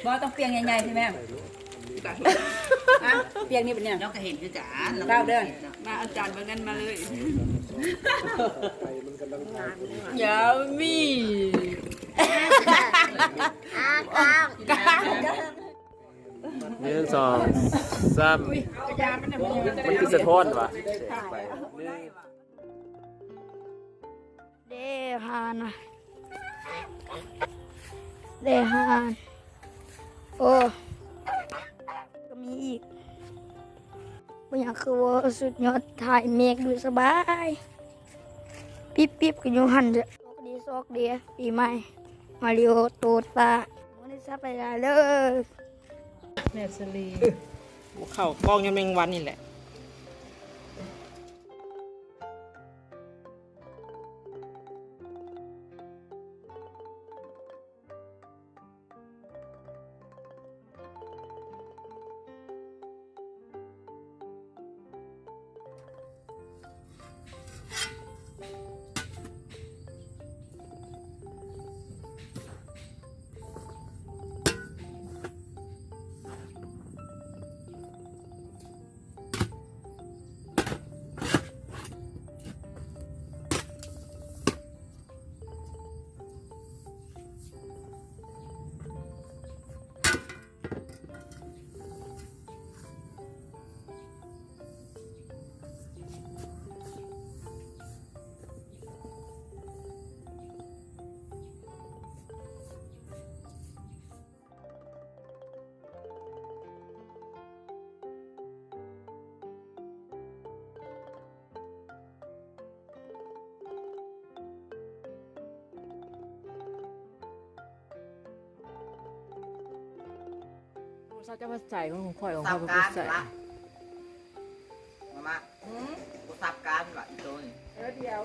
บ่ต้องเปียงใหญ่ๆใช่ไหมเปียงนี่เป็นเนี่ย เราก็เห็นคือจาน เก้าเดือน มาอาจารย์มากันมาเลย อย่ามี หนึ่งสองสามมันคือสะท้อนวะ เดฮานะเดฮานโอ้ก็มีอีกบางอย่างคือว่าสุดยอดถ่ายเมฆดูสบายปิ๊บปิ๊บกันอยู่หันเด้อโชคดีปีใหม่มาริโอโตตาวันนี้ซับไปได้เลย แม่สลี เข่ากองยังแมงวันนี่แหละเขาจะมาใส่ของข่อยของ สั เขา บ เป็น การ ใส่ ละมาสับการละตัวนี้ เดี๋ยว